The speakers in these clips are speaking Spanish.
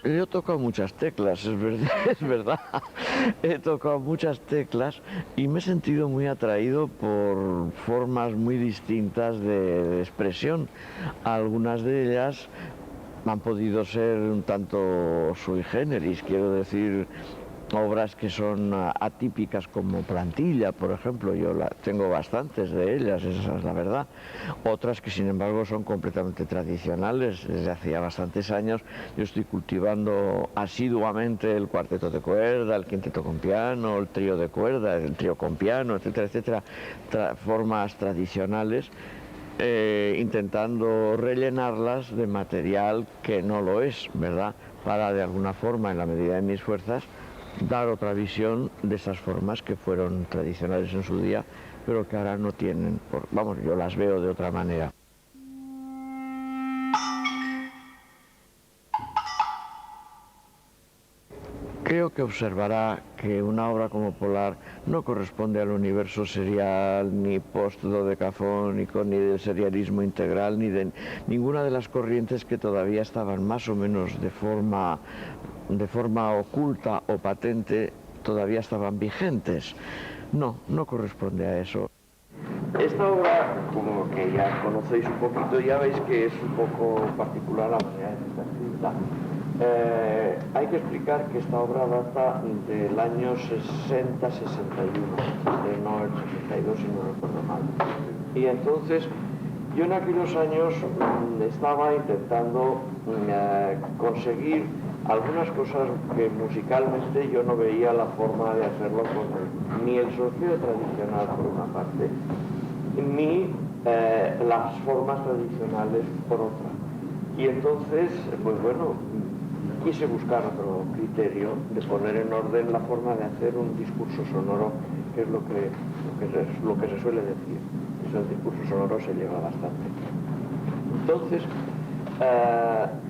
Yo he tocado muchas teclas, es verdad, es verdad. He tocado muchas teclas y me he sentido muy atraído por formas muy distintas de expresión. Algunas de ellas han podido ser un tanto sui generis, quiero decir, obras que son atípicas como Plantilla, por ejemplo, tengo bastantes de ellas, esa es la verdad. Otras que sin embargo son completamente tradicionales. Desde hacía bastantes años yo estoy cultivando asiduamente el cuarteto de cuerda, el quinteto con piano, el trío de cuerda, el trío con piano, etcétera, etcétera, formas tradicionales. Intentando rellenarlas de material que no lo es, ¿verdad? Para de alguna forma, en la medida de mis fuerzas, dar otra visión de esas formas que fueron tradicionales en su día, pero que ahora no tienen, vamos, yo las veo de otra manera. Creo que observará que una obra como Polar no corresponde al universo serial, ni post-dodecafónico, ni del serialismo integral, ni de ninguna de las corrientes que todavía estaban más o menos de forma oculta o patente, todavía estaban vigentes. No, no corresponde a eso. Esta obra, como que ya conocéis un poquito, ya veis que es un poco particular la manera de estar escrita. Hay que explicar que esta obra data del año 60-61, no el 62 si no recuerdo mal. Y entonces yo en aquellos años estaba intentando conseguir algunas cosas que musicalmente yo no veía la forma de hacerlo con ni el solfeo tradicional por una parte, ni las formas tradicionales por otra. Y entonces, pues bueno, quise buscar otro criterio de poner en orden la forma de hacer un discurso sonoro, que es lo que se suele decir. Eso el discurso sonoro se lleva bastante. Entonces,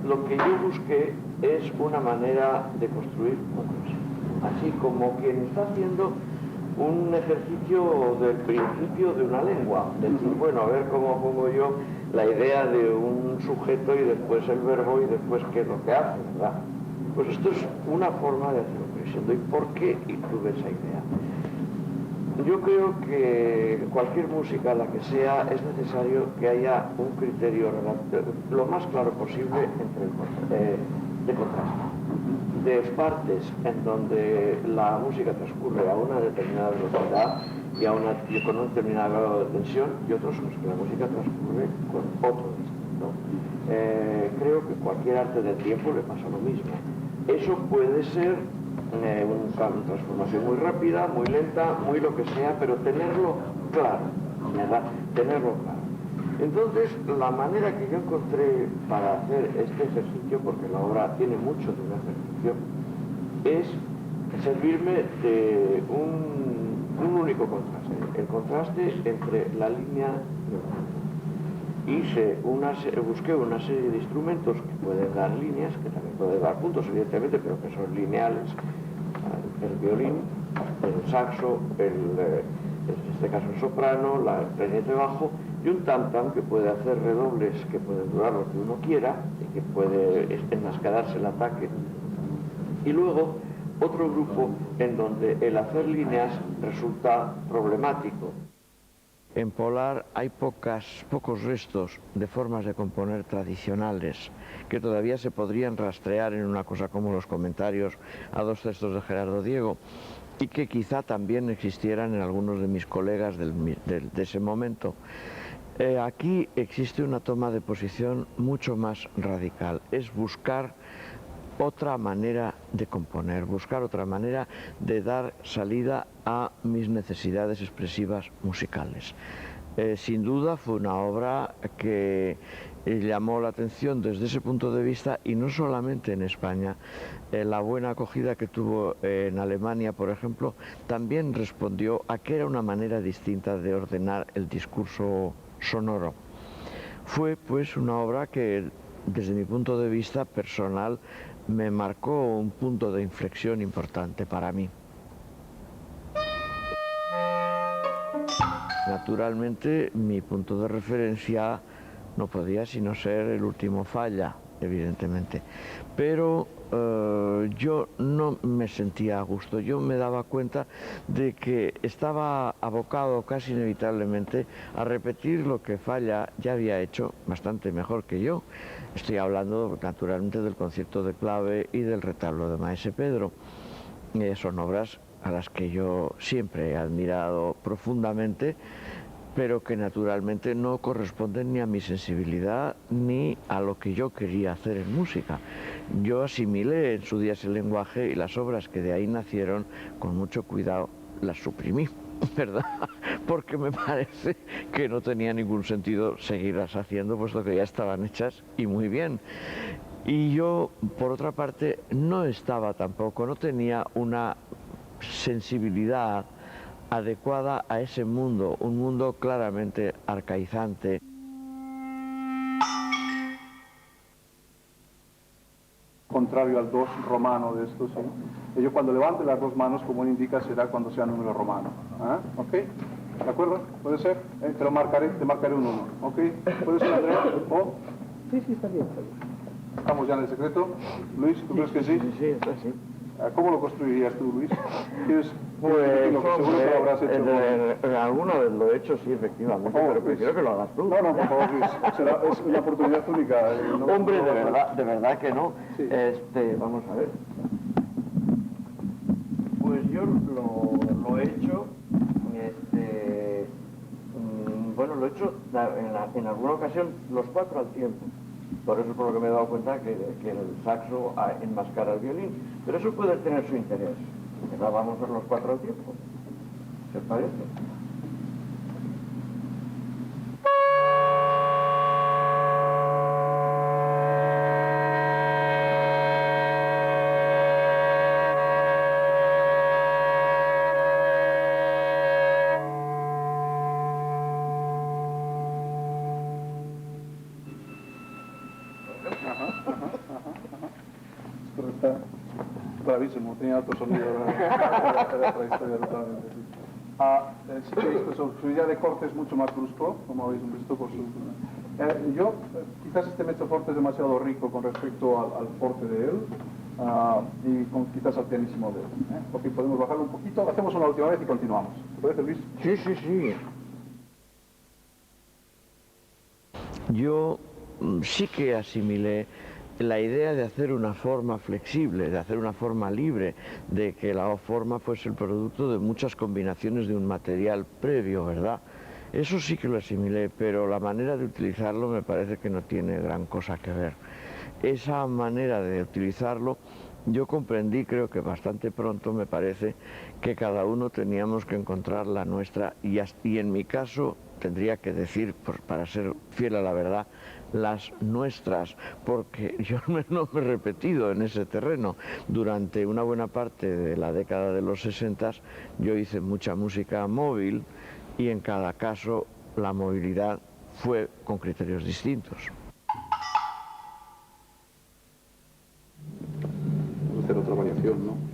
lo que yo busqué es una manera de construir un concepto, así como quien está haciendo un ejercicio del principio de una lengua, decir, bueno, a ver cómo pongo yo la idea de un sujeto y después el verbo y después qué es lo que hace, ¿verdad? Pues esto es una forma de hacerlo creciendo. ¿Y por qué tuve esa idea? Yo creo que cualquier música, la que sea, es necesario que haya un criterio lo más claro posible de contraste, de partes en donde la música transcurre a una determinada velocidad y con un determinado grado de tensión, y otros en los que la música transcurre con otro distinto. Creo que cualquier arte del tiempo le pasa lo mismo. Eso puede ser una transformación muy rápida, muy lenta, muy lo que sea, pero tenerlo claro, ¿verdad? Tenerlo claro. Entonces, la manera que yo encontré para hacer este ejercicio, porque la obra tiene mucho de un ejercicio, es servirme de un único contraste, el contraste entre la línea y el punto. Busqué una serie de instrumentos que pueden dar líneas, que también pueden dar puntos, evidentemente, pero que son lineales. El violín, el saxo, en este caso el soprano, el clarinete bajo, y un tam-tam que puede hacer redobles que pueden durar lo que uno quiera y que puede enmascararse el ataque. Y luego otro grupo en donde el hacer líneas resulta problemático. En Polar hay pocos restos de formas de componer tradicionales que todavía se podrían rastrear en una cosa como los comentarios a dos textos de Gerardo Diego y que quizá también existieran en algunos de mis colegas de ese momento. Aquí existe una toma de posición mucho más radical, es buscar otra manera de componer, buscar otra manera de dar salida a mis necesidades expresivas musicales. Sin duda fue una obra que llamó la atención desde ese punto de vista, y no solamente en España. La buena acogida que tuvo en Alemania, por ejemplo, también respondió a que era una manera distinta de ordenar el discurso sonoro. Fue pues una obra que desde mi punto de vista personal me marcó un punto de inflexión importante para mí. Naturalmente, mi punto de referencia no podía sino ser el último Falla, evidentemente. Pero yo no me sentía a gusto, yo me daba cuenta de que estaba abocado casi inevitablemente a repetir lo que Falla ya había hecho bastante mejor que yo. Estoy hablando naturalmente del concierto de clave y del retablo de Maese Pedro. Son obras a las que yo siempre he admirado profundamente, pero que naturalmente no corresponden ni a mi sensibilidad ni a lo que yo quería hacer en música. Yo asimilé en su día ese lenguaje y las obras que de ahí nacieron, con mucho cuidado, las suprimí, ¿verdad? Porque me parece que no tenía ningún sentido seguirlas haciendo, puesto que ya estaban hechas y muy bien. Y yo, por otra parte, no estaba tampoco, no tenía una sensibilidad adecuada a ese mundo, un mundo claramente arcaizante. Contrario al 2 romano de esto, sí. Yo cuando levante las dos manos, como él indica, será cuando sea número romano. ¿Ah? ¿Ok? ¿De acuerdo? ¿Puede ser? Te marcaré un 1. ¿Ok? ¿Puede ser, Andrea? ¿Oh? Sí, está bien, está bien. ¿Estamos ya en el secreto? Luis, ¿tú crees que sí? Sí, está así. ¿Cómo lo construirías tú, Luis? ¿Quieres Pues, seguro que lo habrás hecho. Alguna vez lo he hecho, sí, efectivamente, pero prefiero que lo hagas tú. No, por favor, Luis. Es una oportunidad única. Hombre, de verdad que no. Sí. Vamos a ver. Pues yo lo he hecho, bueno, lo he hecho en alguna ocasión los 4 al tiempo. Por eso es por lo que me he dado cuenta que el saxo enmascara el violín. Pero eso puede tener su interés. Vamos a ver los 4 al tiempo. ¿Qué os parece? Esto está bravísimo, tenía otro sonido. Era otra historia totalmente. Sí que he visto su idea de corte es mucho más brusco, como habéis visto por su... quizás este mezzoforte es demasiado rico con respecto al forte de él y quizás al pianísimo de él. Ok, podemos bajarlo un poquito, hacemos una última vez y continuamos. ¿Te parece, Luis? Sí. Yo sí que asimilé la idea de hacer una forma flexible, de hacer una forma libre, de que la forma fuese el producto de muchas combinaciones de un material previo, ¿verdad? Eso sí que lo asimilé, pero la manera de utilizarlo me parece que no tiene gran cosa que ver. Esa manera de utilizarlo, yo comprendí, creo que bastante pronto, me parece, que cada uno teníamos que encontrar la nuestra y en mi caso tendría que decir, para ser fiel a la verdad, las nuestras, porque yo no me he repetido en ese terreno. Durante una buena parte de la década de los 60 yo hice mucha música móvil y en cada caso la movilidad fue con criterios distintos. Vamos a hacer otra variación, ¿no?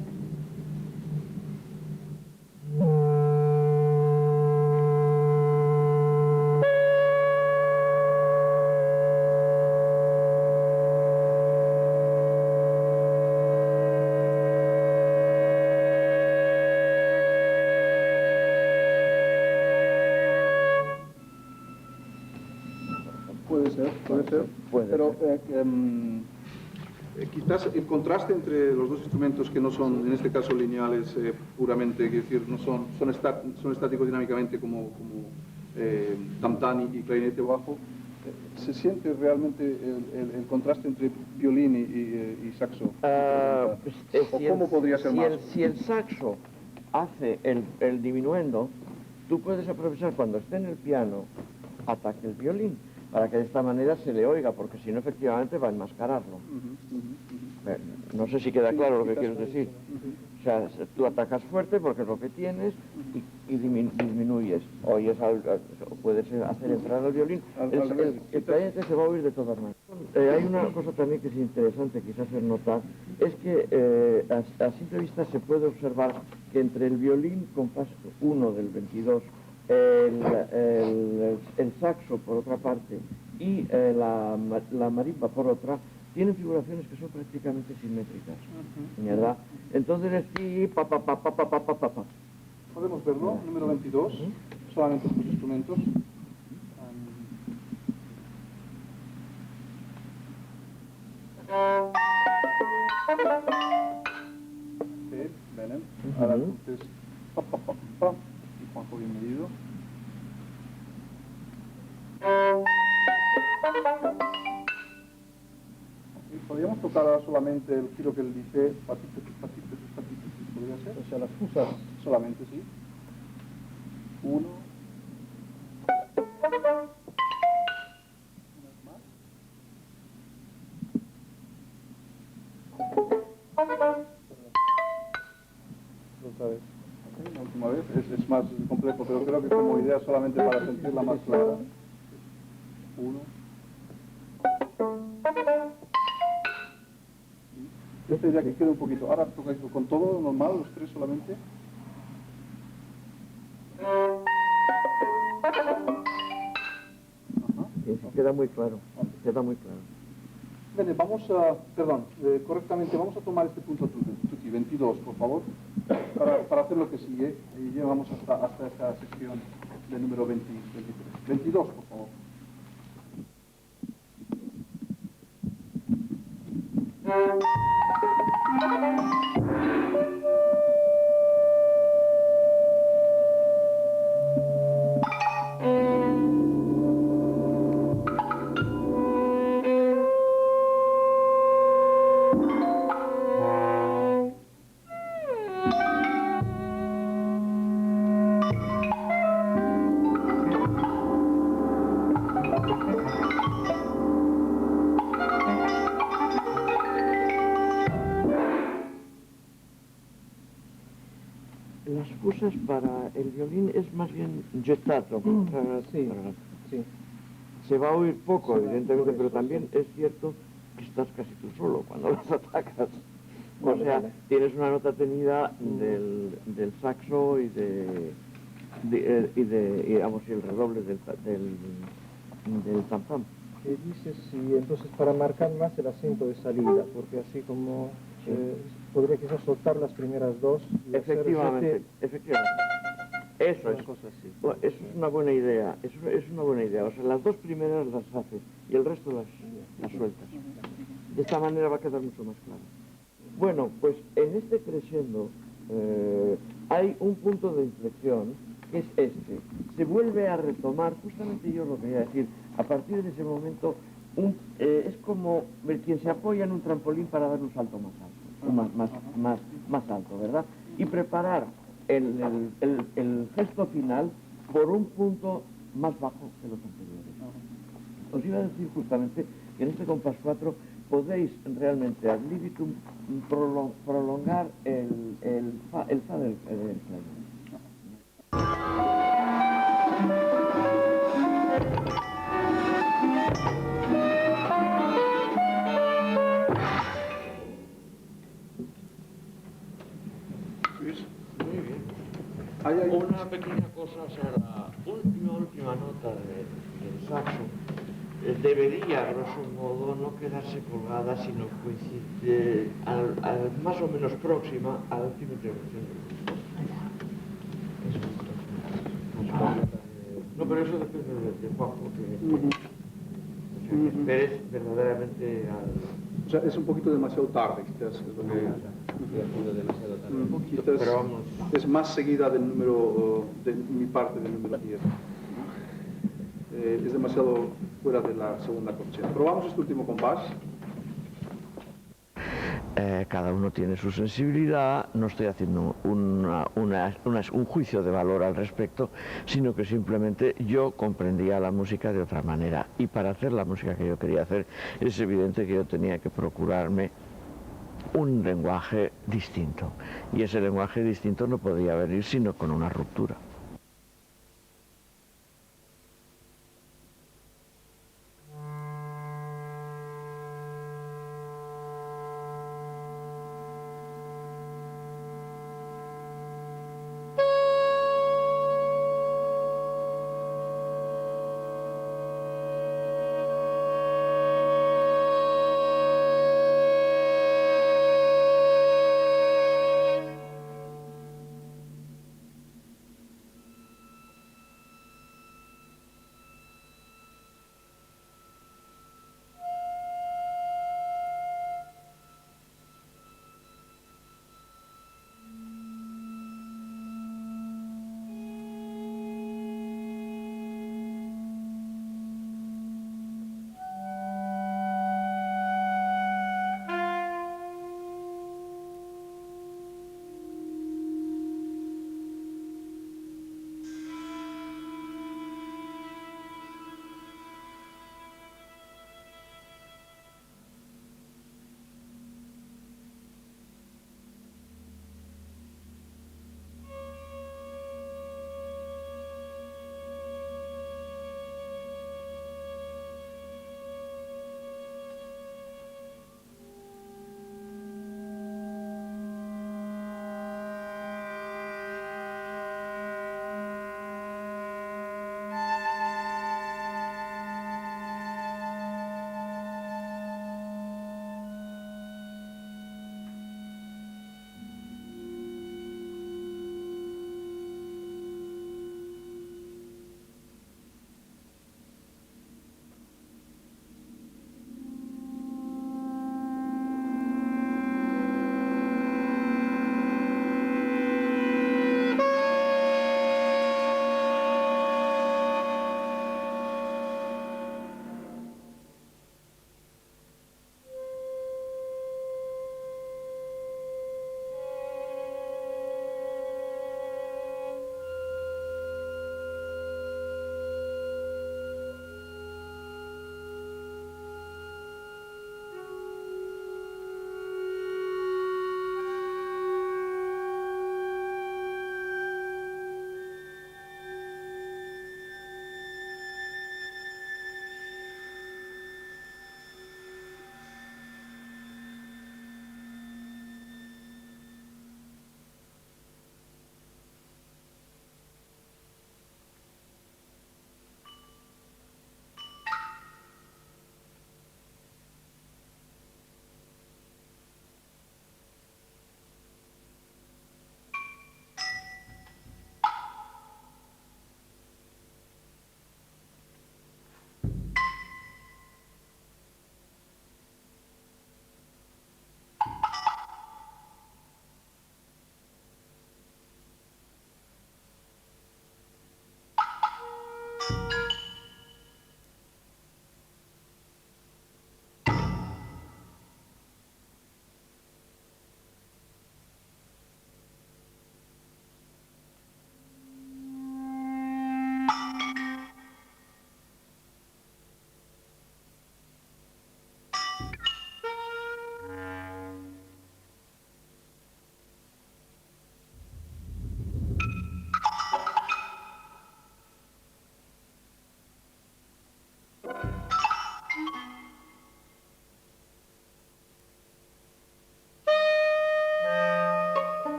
Puede ser. Quizás el contraste entre los dos instrumentos que no son, en este caso, lineales puramente, quiero decir, no son estáticos dinámicamente como tam-tam y clarinete bajo, ¿se siente realmente el contraste entre violín y saxo? ¿O cómo podría ser más? Si el saxo hace el diminuendo, tú puedes aprovechar cuando esté en el piano, ataque el violín, para que de esta manera se le oiga, porque si no, efectivamente va a enmascararlo. No sé si queda claro lo que quieres decir. O sea, tú atacas fuerte porque es lo que tienes y disminuyes. Oyes puedes hacer entrar al violín. El clarinete se va a oír de todas maneras. Hay una cosa también que es interesante quizás hacer notar, es que a simple vista se puede observar que entre el violín compás 1 del 22, el saxo por otra parte y la marimba por otra, tienen figuraciones que son prácticamente simétricas, ¿verdad? Entonces es ti, pa, pa, pa, pa, pa, pa, pa, pa, pa. Podemos verlo, número 22, solamente sus instrumentos. Sí, bene. Ahora entonces, pa, pa, pa, pa, y Juanjo bien medido. Y podríamos tocar ahora solamente el giro que él dice, patitos, patitos, patitos, ¿podría ser? O sea, las fusas. Solamente, sí. Uno. Una vez más. Otra vez. Ok, la última vez. Es más complejo, pero creo que como idea solamente para sentirla más clara. Uno. Yo pediría que quede un poquito. Ahora tocáis con todo normal, los tres solamente. Ajá. Sí, queda muy claro, queda muy claro. Bene, vamos a, perdón, correctamente, vamos a tomar este punto tutti, 22, por favor, para hacer lo que sigue, y llegamos hasta esta sección del número 23. 22, por favor. Las fusas para el violín es más bien gettato. Sí, sí. Se va a oír poco, Sí, evidentemente, por eso, pero también sí. es cierto que estás casi tú solo cuando las atacas. O Vale, sea, vale. tienes una nota tenida del saxo y digamos, y el redoble del tam-tam. ¿Qué dices? Sí, entonces para marcar más el acento de salida, porque así como Sí. podría quizás soltar las primeras dos y Efectivamente, hacer efectivamente. Eso una es. cosa así. Bueno, eso es una buena idea, eso es una buena idea. O sea, las dos primeras las haces y el resto las sueltas. De esta manera va a quedar mucho más claro. Bueno, pues en este crescendo hay un punto de inflexión que es este. Se vuelve a retomar, justamente yo lo quería decir, a partir de ese momento es como quien se apoya en un trampolín para dar un salto más alto, más alto, ¿verdad? Y preparar el gesto final por un punto más bajo que los anteriores. Os iba a decir justamente que en este compás 4 podéis realmente ad libitum prolongar el fa del clarinete. Luis, Muy bien. hay Una pequeña cosa, o sea, la última nota del saxo debería, grosso modo, no quedarse colgada, sino coincide más o menos próxima a la última intervención del grupo. No, pero eso depende de Juanjo, que esperes verdaderamente al... O sea, es un poquito demasiado tarde, quizás. Es lo que... demasiado tarde. Un poquito, Quizás pero vamos... es más seguida del número, de mi parte del número 10. Es demasiado fuera de la segunda corchea. Probamos este último compás. Cada uno tiene su sensibilidad, no estoy haciendo un juicio de valor al respecto, sino que simplemente yo comprendía la música de otra manera, y para hacer la música que yo quería hacer es evidente que yo tenía que procurarme un lenguaje distinto, y ese lenguaje distinto no podía venir sino con una ruptura.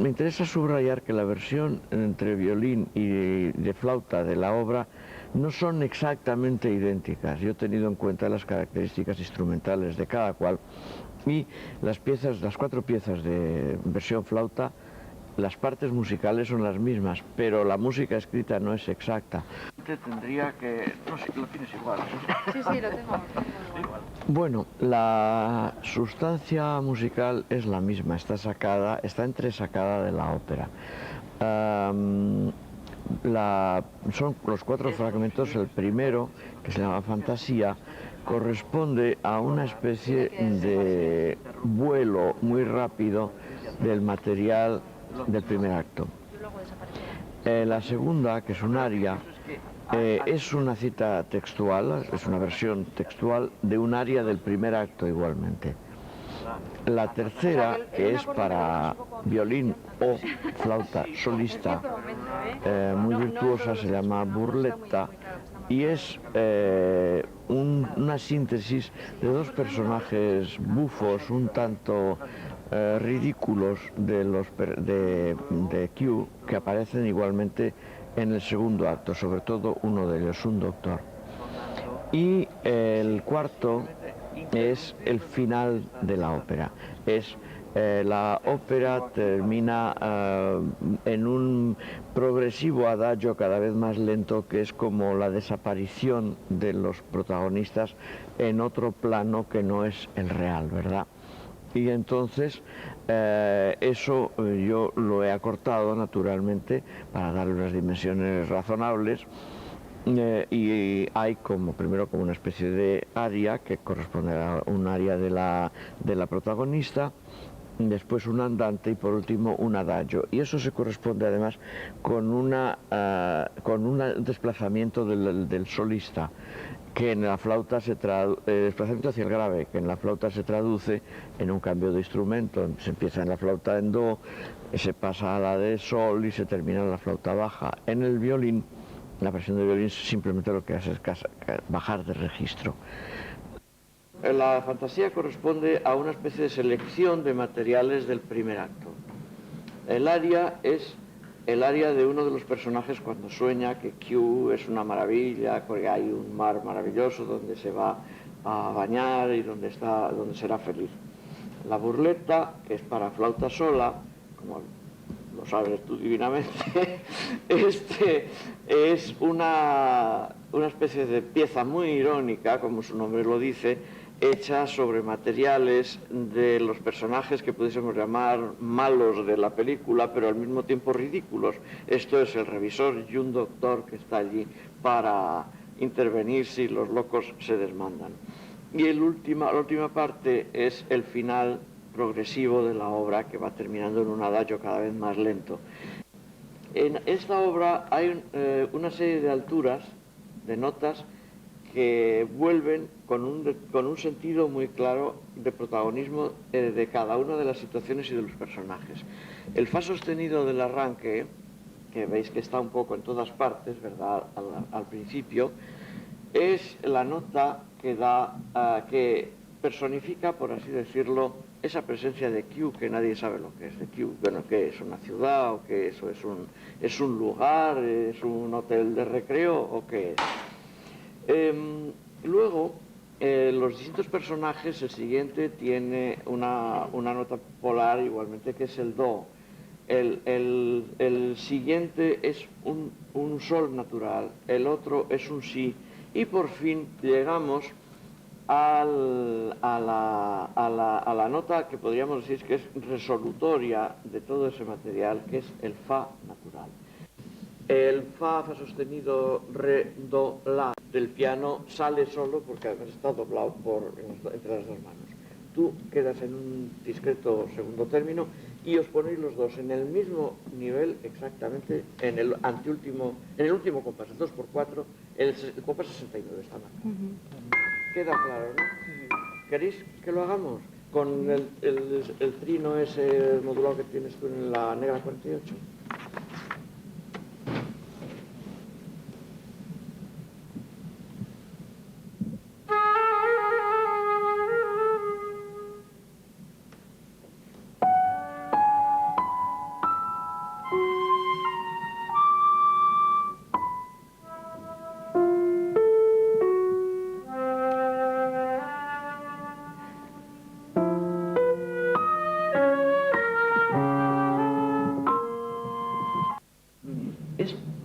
Me interesa subrayar que la versión entre violín y de flauta de la obra no son exactamente idénticas. Yo he tenido en cuenta las características instrumentales de cada cual y las cuatro piezas de versión flauta, las partes musicales son las mismas, pero la música escrita no es exacta. Tendría que... no sé, lo tienes igual. Sí, lo tengo. Igual. Bueno, la sustancia musical es la misma, está entresacada de la ópera. Son los 4 fragmentos. El primero, que se llama Fantasía, corresponde a una especie de vuelo muy rápido del material del primer acto. La segunda, que es un aria, es una cita textual, es una versión textual de un aria del primer acto igualmente. La tercera, que es para violín o flauta solista, muy virtuosa, se llama Burletta, y es una síntesis de 2 personajes bufos, un tanto ridículos de Q, que aparecen igualmente en el segundo acto, sobre todo uno de ellos, un doctor. Y el cuarto es el final de la ópera. La ópera termina en un progresivo adagio cada vez más lento, que es como la desaparición de los protagonistas en otro plano que no es el real, ¿verdad? Y entonces eso yo lo he acortado naturalmente para darle unas dimensiones razonables. Y hay primero como una especie de aria que corresponde a un aria de la protagonista, después un andante y por último un adagio. Y eso se corresponde además con un desplazamiento del solista, que en la flauta desplazamiento hacia el grave, que en la flauta se traduce en un cambio de instrumento. Se empieza en la flauta en do, se pasa a la de sol y se termina en la flauta baja. En el violín, la versión de violín simplemente lo que hace es bajar de registro. La fantasía corresponde a una especie de selección de materiales del primer acto. El aria es el aria de uno de los personajes cuando sueña que Q es una maravilla, que hay un mar maravilloso donde se va a bañar y donde será feliz. La burletta, que es para flauta sola, como lo sabes tú divinamente, es una especie de pieza muy irónica, como su nombre lo dice, hecha sobre materiales de los personajes que pudiésemos llamar malos de la película, pero al mismo tiempo ridículos. Esto es el revisor y un doctor que está allí para intervenir si los locos se desmandan. Y la última parte es el final progresivo de la obra, que va terminando en un adagio cada vez más lento. En esta obra hay una serie de alturas, de notas, que vuelven con un sentido muy claro de protagonismo de cada una de las situaciones y de los personajes. El fa sostenido del arranque, que veis que está un poco en todas partes, ¿verdad?, al principio, es la nota que personifica, por así decirlo, esa presencia de Q, que nadie sabe lo que es de Q. Bueno, que es una ciudad, o que eso es un lugar, es un hotel de recreo, o qué es. Luego, los distintos personajes, el siguiente tiene una nota polar igualmente, que es el do. El siguiente es un sol natural, el otro es un si, y por fin llegamos a la nota que podríamos decir que es resolutoria de todo ese material, que es el fa natural. El fa sostenido, re, do, la del piano sale solo porque además está doblado entre las dos manos. Tú quedas en un discreto segundo término y os ponéis los dos en el mismo nivel exactamente en el último compás, el 2x4, el compás 69 está mal. Queda claro, ¿no? ¿Queréis que lo hagamos? Con el trino ese modulado que tienes tú en la negra 48.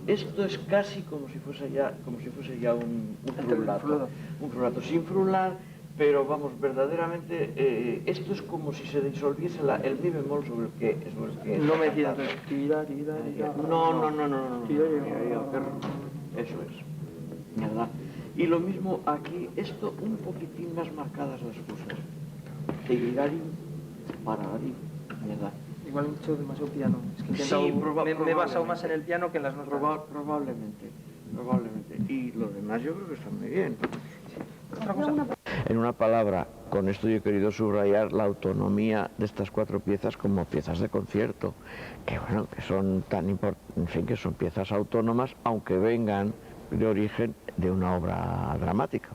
Esto es casi como si fuese ya un frulato. Un frulato sin frular, pero vamos, verdaderamente, esto es como si se disolviese el mi bemol sobre el que No me está entiendes. cantando. No. Eso es, ¿verdad? Y lo mismo aquí, esto un poquitín más marcadas las cosas. Tirirarí, parararí, ¿verdad? Igual he hecho demasiado piano. Es que he Sí, intentado- me he basado probablemente. más en el piano que en las notas. Probablemente. Y lo demás yo creo que está muy bien. Otra cosa. En una palabra, con esto yo he querido subrayar la autonomía de estas 4 piezas como piezas de concierto, que bueno, que son tan importantes, en fin, que son piezas autónomas, aunque vengan de origen de una obra dramática.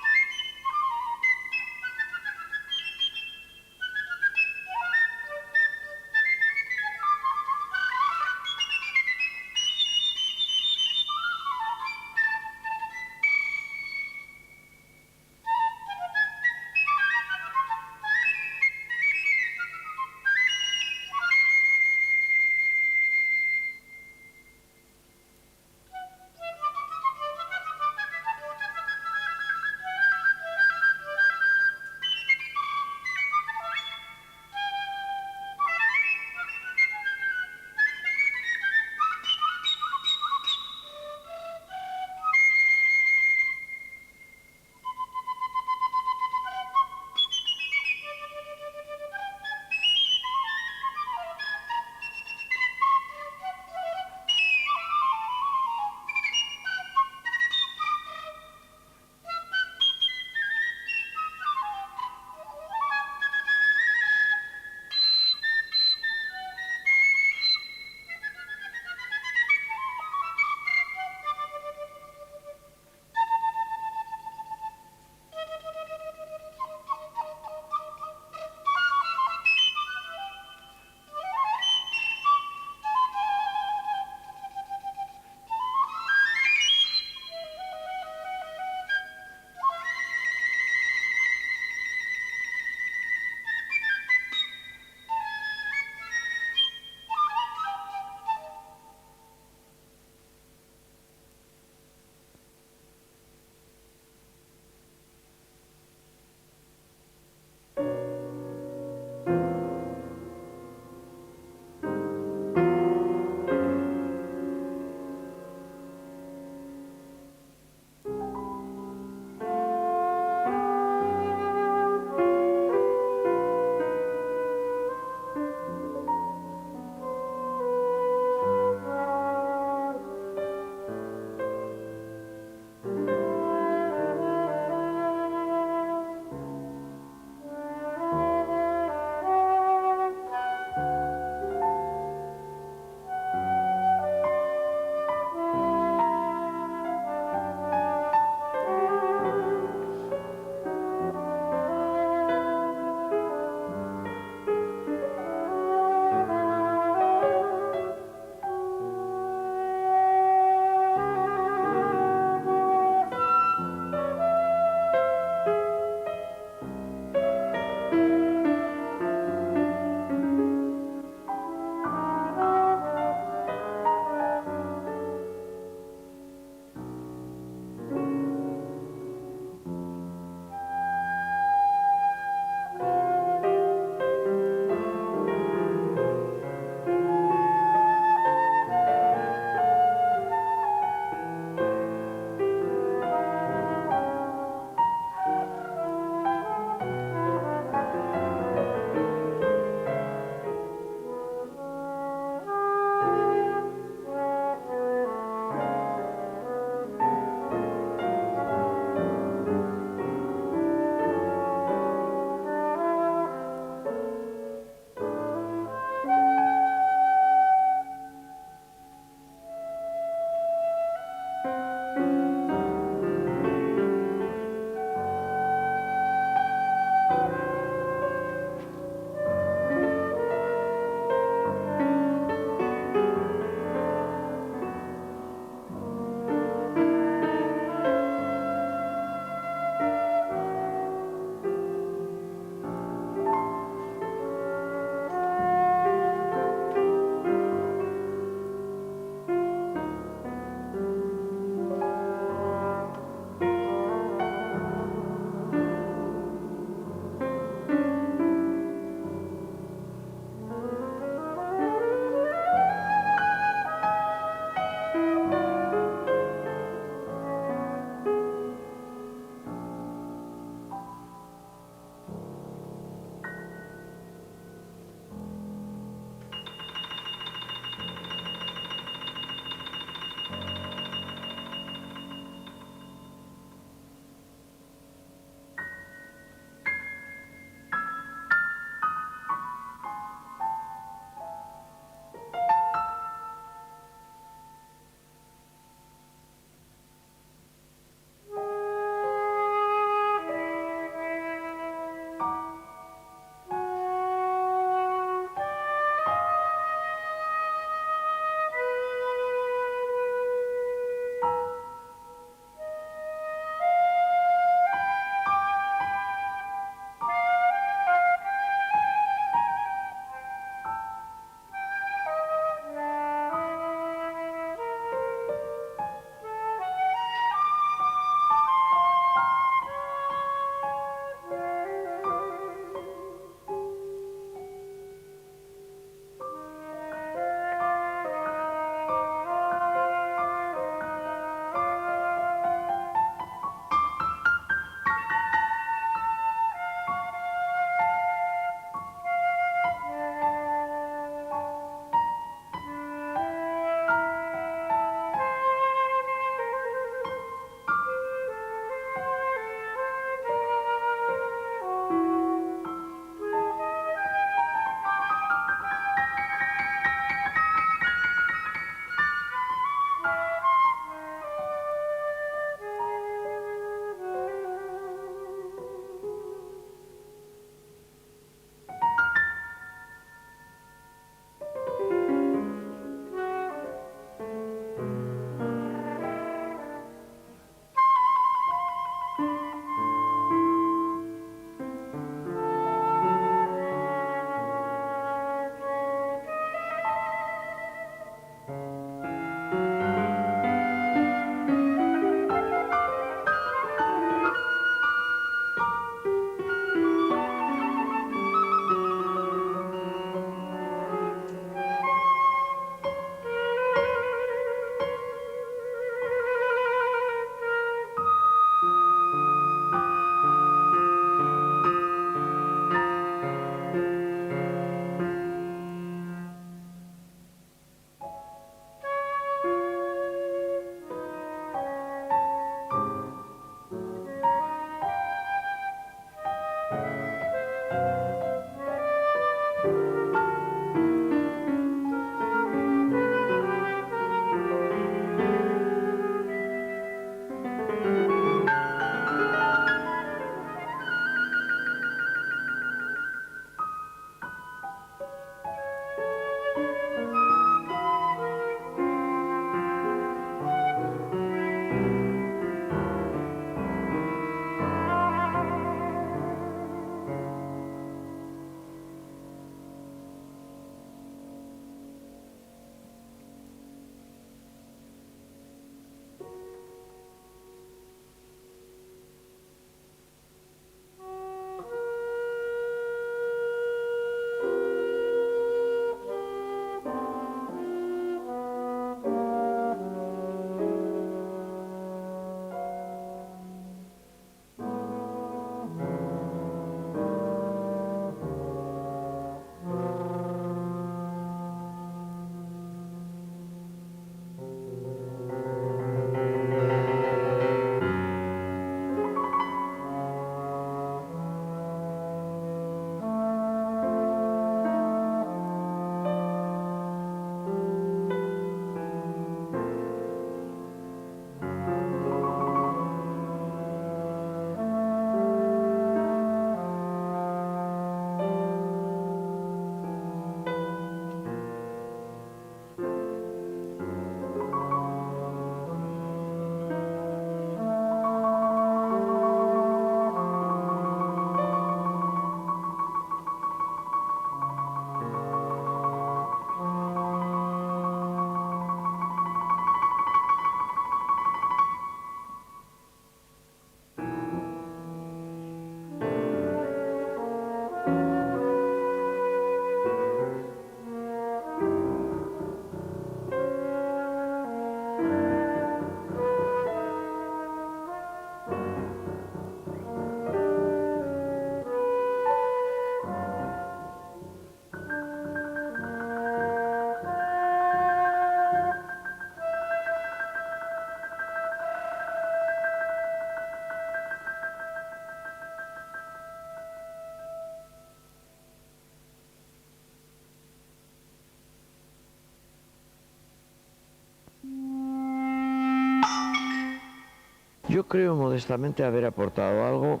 Yo creo modestamente haber aportado algo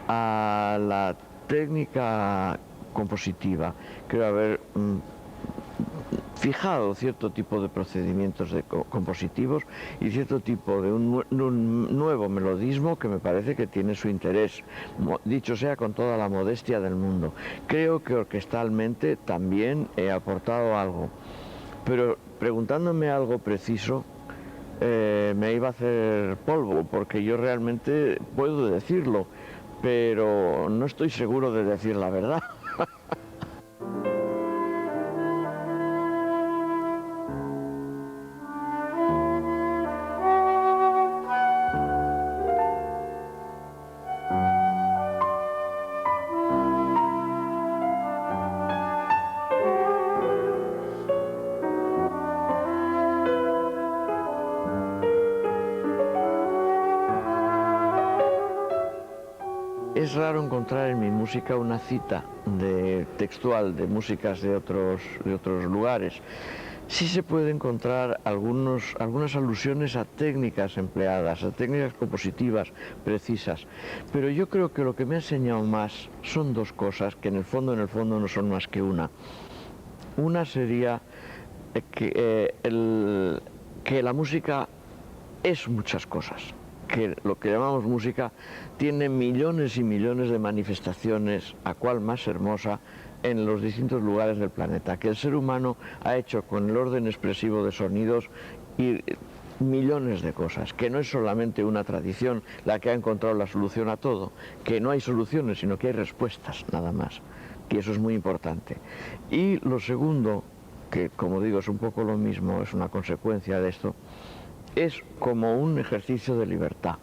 a la técnica compositiva. Creo haber fijado cierto tipo de procedimientos compositivos y cierto tipo de un nuevo melodismo que me parece que tiene su interés, dicho sea con toda la modestia del mundo. Creo que orquestalmente también he aportado algo, pero preguntándome algo preciso, me iba a hacer polvo, porque yo realmente puedo decirlo, pero no estoy seguro de decir la verdad. Es raro encontrar en mi música una cita textual de músicas de otros lugares. Sí se puede encontrar algunas alusiones a técnicas empleadas, a técnicas compositivas precisas, pero yo creo que lo que me ha enseñado más son dos cosas que en el fondo no son más que una. Una sería que la música es muchas cosas, que lo que llamamos música tiene millones y millones de manifestaciones, a cual más hermosa, en los distintos lugares del planeta, que el ser humano ha hecho con el orden expresivo de sonidos y millones de cosas, que no es solamente una tradición la que ha encontrado la solución a todo, que no hay soluciones, sino que hay respuestas, nada más, y eso es muy importante. Y lo segundo, que como digo es un poco lo mismo, es una consecuencia de esto, es como un ejercicio de libertad.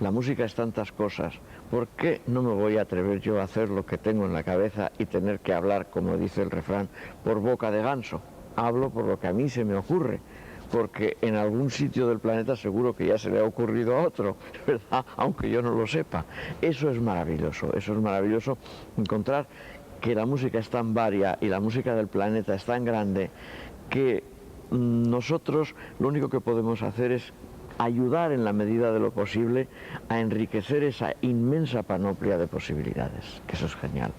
La música es tantas cosas, ¿por qué no me voy a atrever yo a hacer lo que tengo en la cabeza y tener que hablar, como dice el refrán, por boca de ganso? Hablo por lo que a mí se me ocurre, porque en algún sitio del planeta seguro que ya se le ha ocurrido a otro, ¿verdad? Aunque yo no lo sepa. Eso es maravilloso encontrar que la música es tan varia y la música del planeta es tan grande que nosotros lo único que podemos hacer es ayudar en la medida de lo posible a enriquecer esa inmensa panoplia de posibilidades, que eso es genial.